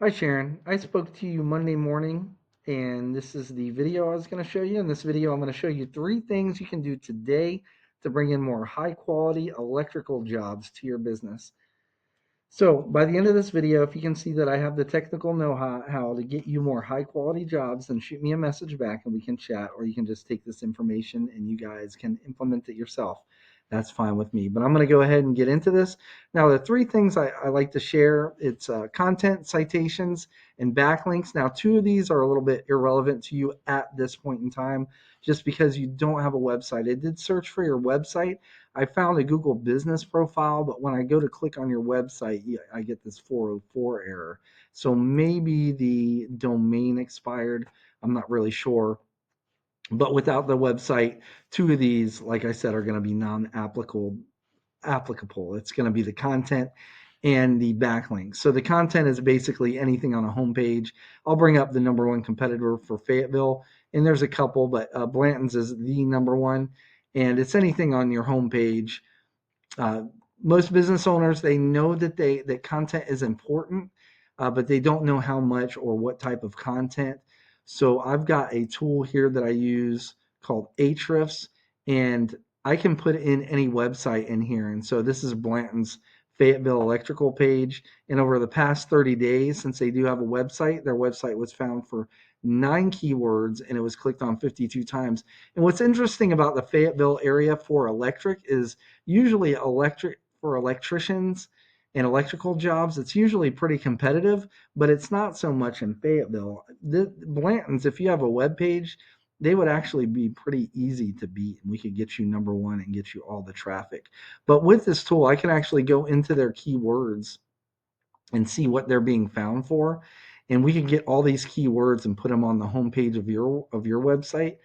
Hi Sharon, I spoke to you Monday morning and this is the video I was going to show you. In this video, I'm going to show you 3 things you can do today to bring in more high quality electrical jobs to your business. So by the end of this video, if you can see that I have the technical know-how to get you more high quality jobs, then shoot me a message back and we can chat, or you can just take this information and you guys can implement it yourself. That's fine with me. But I'm going to go ahead and get into this. Now, the 3 things I like to share, it's content, citations, and backlinks. Now, 2 of these are a little bit irrelevant to you at this point in time, just because you don't have a website. I did search for your website. I found a Google business profile, but when I go to click on your website, I get this 404 error. So maybe the domain expired. I'm not really sure. But without the website, 2 of these, like I said, are going to be non-applicable. It's going to be the content and the backlink. So the content is basically anything on a homepage. I'll bring up the number one competitor for Fayetteville, and there's a couple, but Blanton's is the number one, and it's anything on your homepage. uh, Most business owners, they know that content is important, but they don't know how much or what type of content. So I've got a tool here that I use called Ahrefs, and I can put in any website in here. And so this is Blanton's Fayetteville electrical page. And over the past 30 days, since they do have a website, their website was found for 9 keywords and it was clicked on 52 times. And what's interesting about the Fayetteville area for electric is usually electric for electricians and electrical jobs, it's usually pretty competitive, but it's not so much in Fayetteville. The Blanton's, if you have a web page, they would actually be pretty easy to beat, and we could get you number one and get you all the traffic. But with this tool, I can actually go into their keywords and see what they're being found for, and we can get all these keywords and put them on the homepage of your website,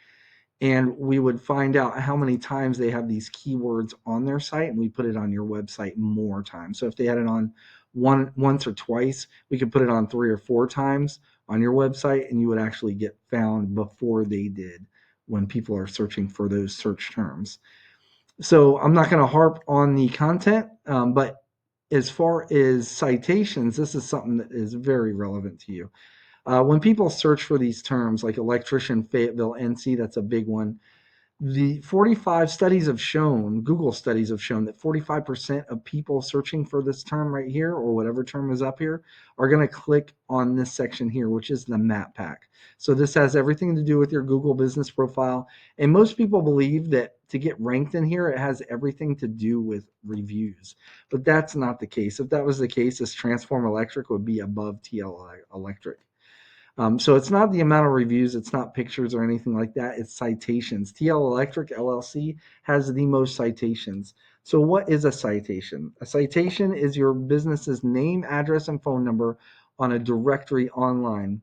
and we would find out how many times they have these keywords on their site, and we put it on your website more times. So if they had it on once or twice, we could put it on 3 or 4 times on your website, and you would actually get found before they did when people are searching for those search terms. So I'm not going to harp on the content, but as far as citations, this is something that is very relevant to you. When people search for these terms like electrician, Fayetteville, NC, that's a big one. The 45 studies have shown, Google studies have shown that 45% of people searching for this term right here, or whatever term is up here, are going to click on this section here, which is the map pack. So this has everything to do with your Google business profile. And most people believe that to get ranked in here, it has everything to do with reviews. But that's not the case. If that was the case, this Transform Electric would be above TL Electric. So it's not the amount of reviews, it's not pictures or anything like that. It's citations. TL Electric LLC has the most citations. So what is a citation? A citation is your business's name, address, and phone number on a directory online.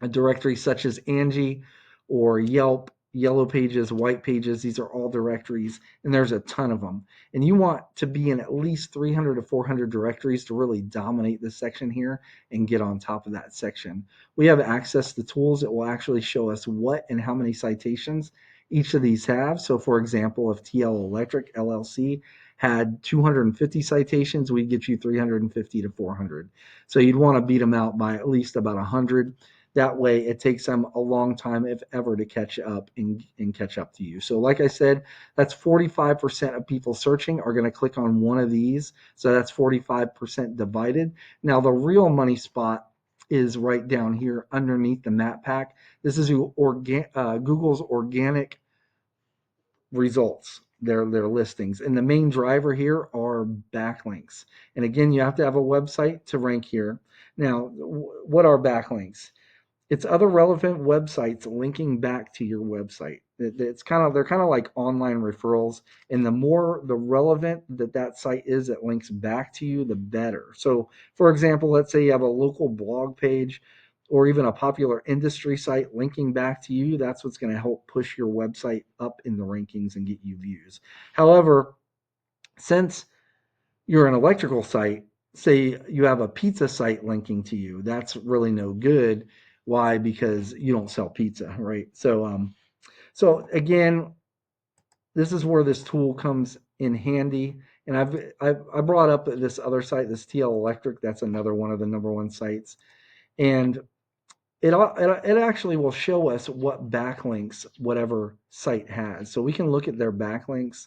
A directory such as Angie or Yelp, Yellow Pages, White Pages, these are all directories, and there's a ton of them. And you want to be in at least 300 to 400 directories to really dominate this section here and get on top of that section. We have access to tools that will actually show us what and how many citations each of these have. So, for example, if TL Electric LLC had 250 citations, we'd get you 350 to 400. So you'd want to beat them out by at least about 100. That way, it takes them a long time, if ever, to catch up and catch up to you. So, like I said, that's 45% of people searching are going to click on one of these. So that's 45% divided. Now, the real money spot is right down here underneath the map pack. This is Google's organic results, their listings. And the main driver here are backlinks. And again, you have to have a website to rank here. Now, what are backlinks? It's other relevant websites linking back to your website. They're kind of like online referrals, and the more the relevant that site is that links back to you, the better. So, for example, let's say you have a local blog page or even a popular industry site linking back to you. That's what's going to help push your website up in the rankings and get you views. However, since you're an electrical site, say you have a pizza site linking to you, that's really no good. Why? Because you don't sell pizza, right? So again, this is where this tool comes in handy. And I brought up this other site, this TL Electric. That's another one of the number one sites. And it actually will show us what backlinks whatever site has. So we can look at their backlinks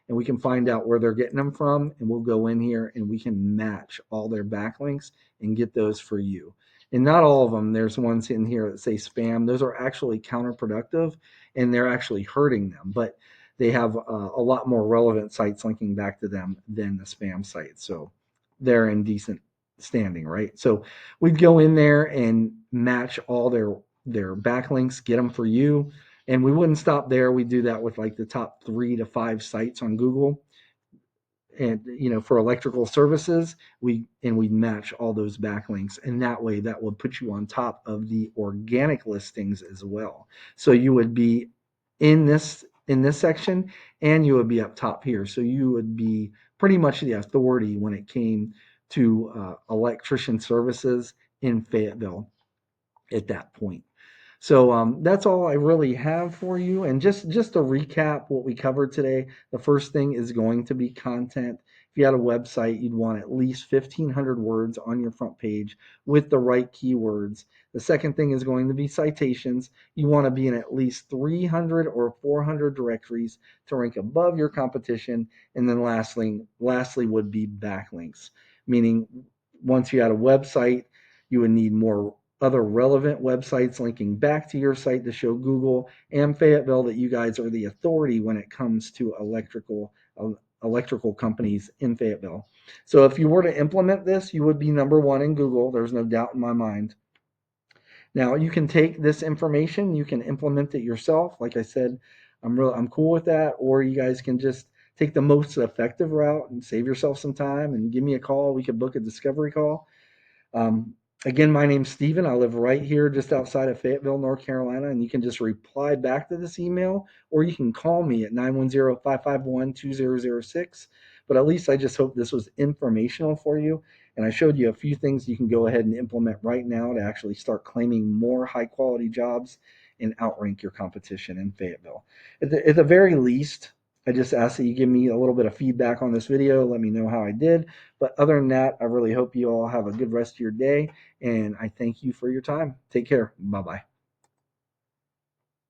and we can find out where they're getting them from, and we'll go in here and we can match all their backlinks and get those for you. And not all of them. There's ones in here that say spam. Those are actually counterproductive, and they're actually hurting them. But they have a lot more relevant sites linking back to them than the spam sites. So they're in decent standing, right? So we'd go in there and match all their backlinks, get them for you. And we wouldn't stop there. We do that with like the top 3 to 5 sites on Google. And for electrical services, we match all those backlinks, and that way that would put you on top of the organic listings as well. So you would be in this section, and you would be up top here. So you would be pretty much the authority when it came to electrician services in Fayetteville at that point. So that's all I really have for you. And just to recap what we covered today, the first thing is going to be content. If you had a website, you'd want at least 1,500 words on your front page with the right keywords. The second thing is going to be citations. You want to be in at least 300 or 400 directories to rank above your competition. And then lastly would be backlinks, meaning once you had a website, you would need more other relevant websites linking back to your site to show Google and Fayetteville that you guys are the authority when it comes to electrical companies in Fayetteville. So if you were to implement this, you would be number one in Google. There's no doubt in my mind. Now you can take this information, you can implement it yourself. Like I said, I'm cool with that. Or you guys can just take the most effective route and save yourself some time and give me a call. We could book a discovery call. Um, Again, my name's Steven. I live right here just outside of Fayetteville, North Carolina, and you can just reply back to this email, or you can call me at 910-551-2006. But at least I just hope this was informational for you, and I showed you a few things you can go ahead and implement right now to actually start claiming more high-quality jobs and outrank your competition in Fayetteville. At the very least, I just ask that you give me a little bit of feedback on this video. Let me know how I did. But other than that, I really hope you all have a good rest of your day. And I thank you for your time. Take care. Bye-bye.